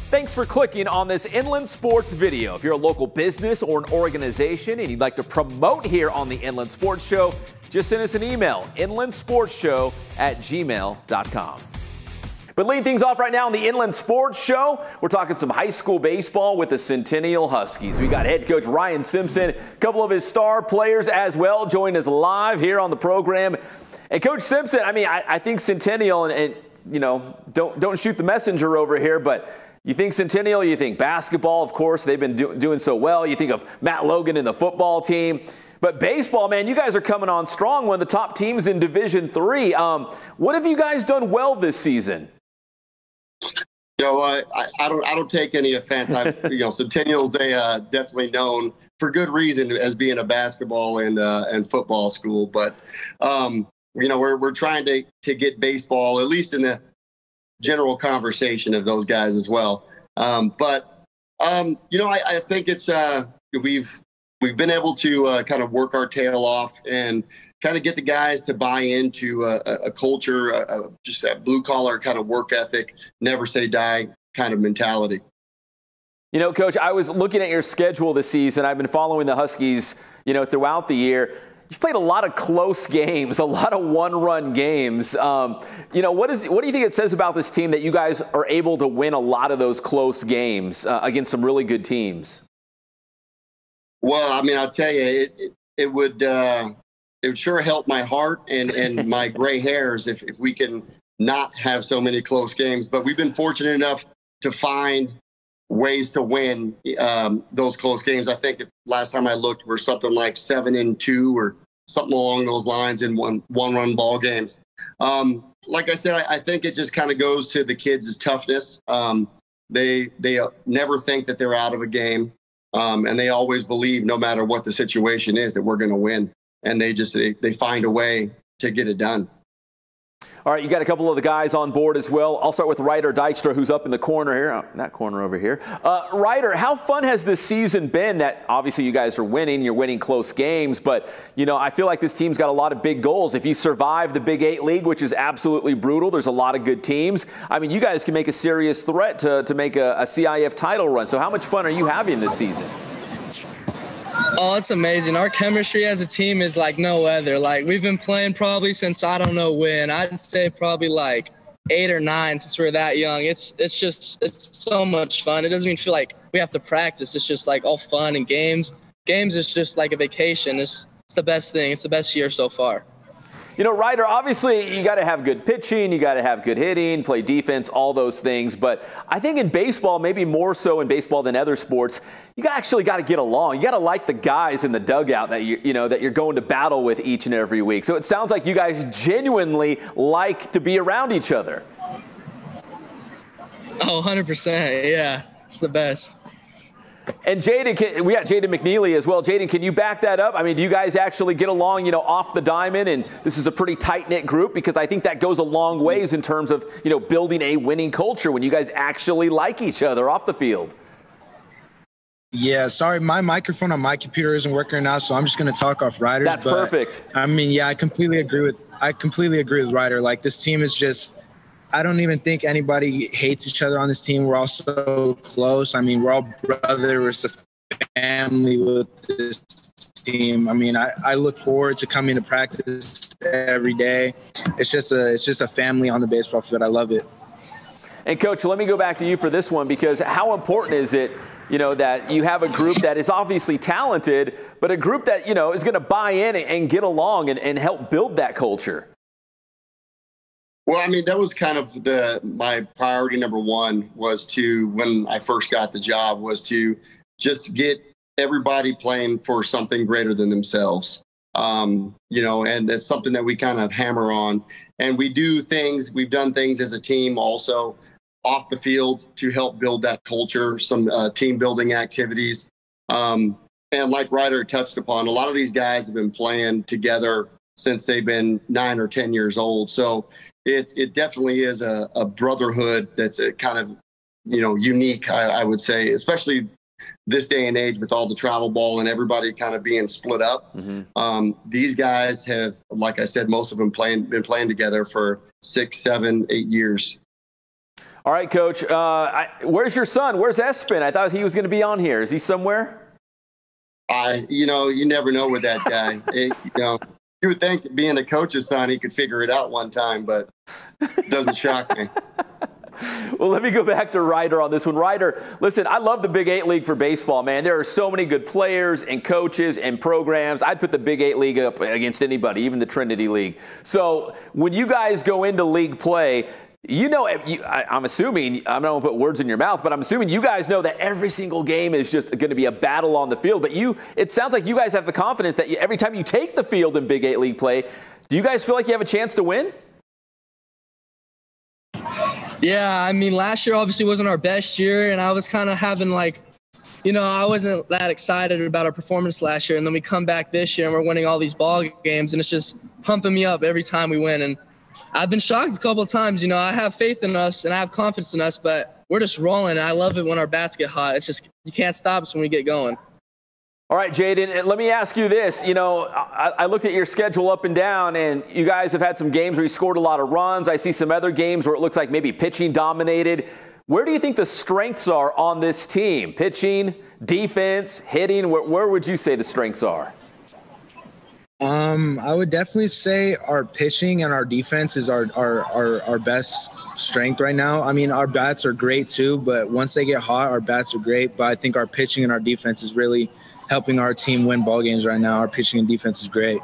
Thanks for clicking on this Inland Sports video. If you're a local business or an organization and you'd like to promote here on the Inland Sports Show, just send us an email, inlandsportsshow@gmail.com. But leading things off right now on the Inland Sports Show, we're talking some high school baseball with the Centennial Huskies. We got head coach Ryan Simpson, a couple of his star players as well, join us live here on the program. And Coach Simpson, I think Centennial, and you know, don't shoot the messenger over here, but you think Centennial, you think basketball, of course, they've been doing so well. You think of Matt Logan and the football team. But baseball, man, you guys are coming on strong, one of the top teams in Division III. What have you guys done well this season? You know, I don't take any offense. Centennial's definitely known for good reason as being a basketball and football school. But we're trying to get baseball at least in the general conversation of those guys as well. I think it's we've been able to kind of work our tail off and kind of get the guys to buy into a culture, just that blue collar kind of work ethic, never say die kind of mentality. You know, Coach, I was looking at your schedule this season. I've been following the Huskies, throughout the year. You've played a lot of close games, a lot of one-run games. What do you think it says about this team that you guys are able to win a lot of those close games against some really good teams? Well, I'll tell you, it would sure help my heart and my gray hairs if we can not have so many close games. But we've been fortunate enough to find ways to win those close games. I think last time I looked, we're something like 7-2 or something along those lines in one-run ball games. Like I said, I think it just kind of goes to the kids' toughness. They never think that they're out of a game, and they always believe, no matter what the situation is, that we're going to win. And they find a way to get it done. All right, you got a couple of the guys on board as well. I'll start with Ryder Dykstra, who's up in the corner here, that corner over here. Ryder, how fun has this season been? That obviously you guys are winning, you're winning close games, but I feel like this team's got a lot of big goals. If you survive the Big 8 League, which is absolutely brutal, there's a lot of good teams. You guys can make a serious threat to make a CIF title run. So how much fun are you having this season? Oh, it's amazing. Our chemistry as a team is like no other. Like, we've been playing probably since I don't know when. I'd say probably like 8 or 9 since we were that young. It's so much fun. It doesn't even feel like we have to practice. It's just like all fun and games. Games is just like a vacation. It's the best thing. It's the best year so far. Ryder, obviously you got to have good pitching, you got to have good hitting, play defense, all those things. But I think in baseball, maybe more so in baseball than other sports, you actually got to get along. You got to like the guys in the dugout that that you're going to battle with each and every week. So it sounds like you guys genuinely like to be around each other. Oh, 100%. Yeah, it's the best. And Jaden, we got Jaden McNeely as well. Jaden, can you back that up? Do you guys actually get along, off the diamond? And this is a pretty tight-knit group, because I think that goes a long ways in terms of, building a winning culture when you guys actually like each other off the field. Yeah, sorry, my microphone on my computer isn't working right now, so I'm just going to talk off Ryder's. That's perfect. I completely agree with Ryder. Like, this team is just, I don't even think anybody hates each other on this team. We're all so close. We're all brothers, a family with this team. I look forward to coming to practice every day. It's just a family on the baseball field. I love it. And Coach, let me go back to you for this one, because how important is it, that you have a group that is obviously talented, but a group that, is going to buy in and get along and help build that culture? Well, that was kind of my priority number one, was to, when I first got the job, was to just get everybody playing for something greater than themselves. And it's something that we kind of hammer on. And we've done things as a team also off the field to help build that culture, some team building activities. And like Ryder touched upon, a lot of these guys have been playing together since they've been 9 or 10 years old. So it definitely is a brotherhood that's a kind of, unique, I would say, especially this day and age with all the travel ball and everybody kind of being split up. Mm-hmm. These guys have, like I said, most of them been playing together for 6, 7, 8 years. All right, Coach. Where's your son? Where's Espen? I thought he was going to be on here. Is he somewhere? You never know with that guy. You would think being the coach's son, he could figure it out one time, but it doesn't shock me. Well, let me go back to Ryder on this one. Ryder, listen, I love the Big 8 League for baseball, man. There are so many good players and coaches and programs. I'd put the Big 8 League up against anybody, even the Trinity League. So when you guys go into league play, I'm assuming, I'm not going to put words in your mouth, but I'm assuming you guys know that every single game is just going to be a battle on the field. But it sounds like you guys have the confidence that every time you take the field in Big 8 League play, do you guys feel like you have a chance to win? Yeah, I mean, last year obviously wasn't our best year, and I was kind of having I wasn't that excited about our performance last year. And then we come back this year and we're winning all these ball games, and it's just pumping me up every time we win. And I've been shocked a couple of times. I have faith in us and I have confidence in us, but we're just rolling. And I love it when our bats get hot. It's just, you can't stop us when we get going. All right, Jaden, let me ask you this. I looked at your schedule up and down, and you guys have had some games where you scored a lot of runs. I see some other games where it looks like maybe pitching dominated. Where do you think the strengths are on this team? Pitching, defense, hitting? Where would you say the strengths are? I would definitely say our pitching and our defense is our best strength right now. I mean, our bats are great too, but once they get hot, our bats are great. But I think our pitching and our defense is really helping our team win ball games right now. Our pitching and defense is great.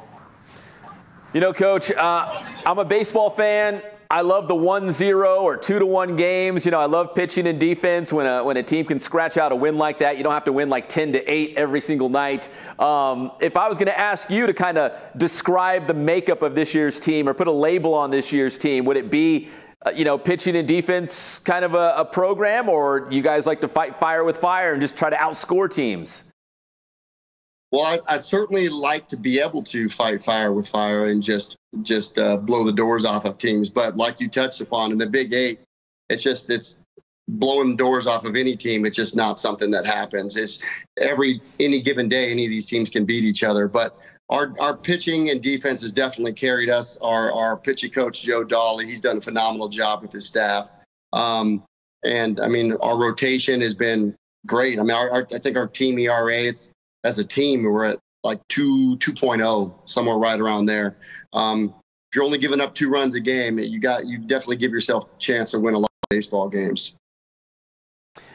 Coach, I'm a baseball fan. I love the 1-0 or 2-1 games. I love pitching and defense when a team can scratch out a win like that. You don't have to win like 10-8 every single night. If I was going to ask you to kind of describe the makeup of this year's team or put a label on this year's team, would it be, pitching and defense kind of a program, or you guys like to fight fire with fire and just try to outscore teams? Well, I certainly like to be able to fight fire with fire and just blow the doors off of teams. But like you touched upon in the Big 8, it's blowing doors off of any team. It's just not something that happens. It's any given day, any of these teams can beat each other. But our pitching and defense has definitely carried us. Our pitching coach, Joe Dawley, he's done a phenomenal job with his staff. And I mean, our rotation has been great. I mean, I think our team ERA, as a team, we're at like 2.0, somewhere right around there. If you're only giving up 2 runs a game, you definitely give yourself a chance to win a lot of baseball games.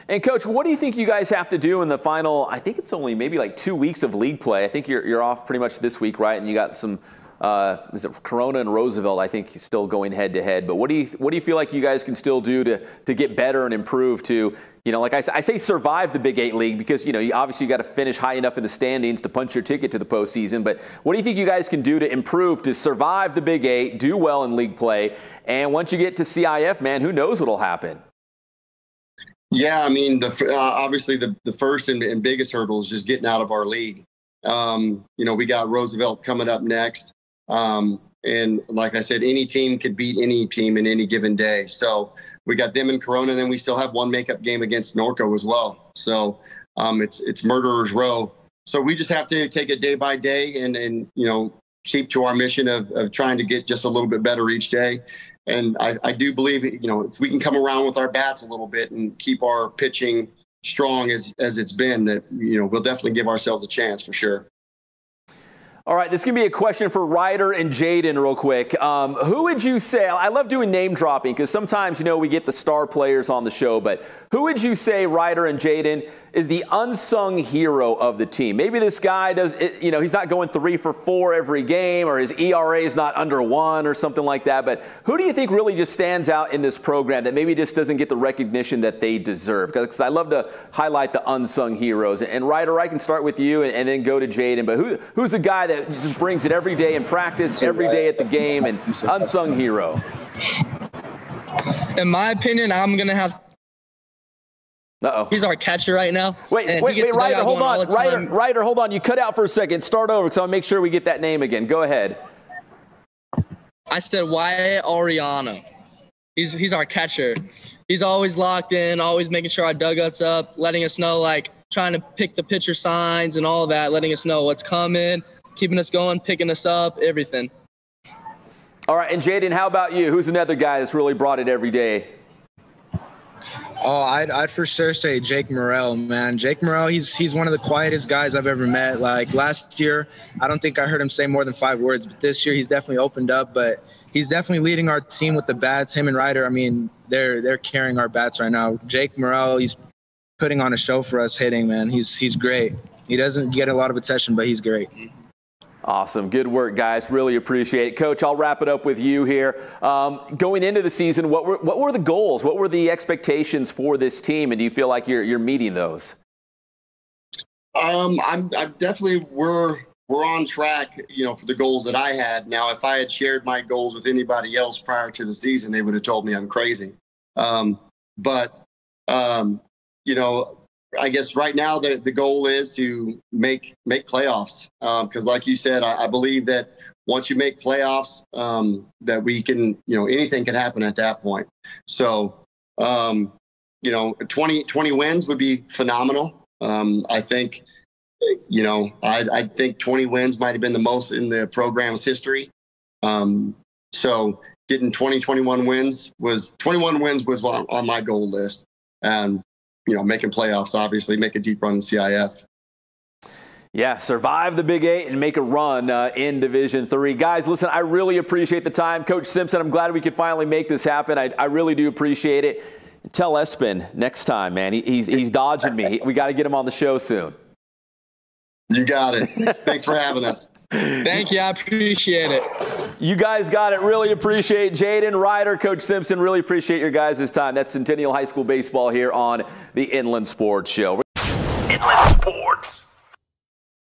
And Coach, what do you think you guys have to do in the final? I think it's only maybe like 2 weeks of league play. I think you're off pretty much this week, right? And you got some is it Corona and Roosevelt? I think still going head to head. But what do you feel like you guys can still do to get better and improve to, like I say, survive the Big 8 League, because you obviously got to finish high enough in the standings to punch your ticket to the postseason. But what do you think you guys can do to improve to survive the Big 8, do well in league play, and once you get to CIF, man, who knows what'll happen? Yeah, I mean, obviously the first and biggest hurdle is just getting out of our league. We got Roosevelt coming up next. And like I said, any team could beat any team in any given day. So we got them in Corona, and then we still have one makeup game against Norco as well. So it's murderer's row. So we just have to take it day by day and keep to our mission of trying to get just a little bit better each day. And I do believe, if we can come around with our bats a little bit and keep our pitching strong as it's been, that, we'll definitely give ourselves a chance for sure. All right, this can be a question for Ryder and Jaden real quick. Who would you say, I love doing name dropping because sometimes, we get the star players on the show, but who would you say, Ryder and Jaden, is the unsung hero of the team? Maybe this guy he's not going 3 for 4 every game, or his ERA is not under 1 or something like that, but who do you think really just stands out in this program that maybe just doesn't get the recognition that they deserve? Because I love to highlight the unsung heroes. And Ryder, I can start with you and then go to Jaden, but who's the guy that just brings it every day in practice, every day at the game, and unsung hero? In my opinion, I'm going to have Uh-oh. He's our catcher right now. Wait, Ryder, hold on. Ryder, hold on. You cut out for a second. Start over because I want to make sure we get that name again. Go ahead. I said Wyatt Ariano. He's our catcher. He's always locked in, always making sure our dugout's up, letting us know, trying to pick the pitcher signs and all that, letting us know what's coming, keeping us going, picking us up, everything. All right, and Jaden, how about you? Who's another guy that's really brought it every day? Oh, I'd for sure say Jake Morrell, man. Jake Morrell, he's one of the quietest guys I've ever met. Like last year, I don't think I heard him say more than 5 words, but this year he's definitely opened up. But he's definitely leading our team with the bats. Him and Ryder, I mean, they're carrying our bats right now. Jake Morrell, he's putting on a show for us hitting, man. He's great. He doesn't get a lot of attention, but he's great. Awesome. Good work, guys. Really appreciate it. Coach, I'll wrap it up with you here. Going into the season, what were the goals? What were the expectations for this team? And do you feel like you're meeting those? I'm definitely, we're on track, for the goals that I had. Now, if I had shared my goals with anybody else prior to the season, they would have told me I'm crazy. I guess right now the goal is to make playoffs. Because like you said, I believe that once you make playoffs, that we can, anything can happen at that point. So, 20 wins would be phenomenal. I think, I think 20 wins might have been the most in the program's history. So getting 21 wins was on my goal list. And, making playoffs, obviously, make a deep run in CIF. Yeah, survive the Big 8 and make a run in Division III. Guys, listen, I really appreciate the time. Coach Simpson, I'm glad we could finally make this happen. I really do appreciate it. Tell Espen next time, man. He's dodging me. We got to get him on the show soon. You got it. Thanks for having us. Thank you. I appreciate it. You guys got it. Really appreciate Jaden, Ryder, Coach Simpson. Really appreciate your guys' time. That's Centennial High School baseball here on the Inland Sports Show.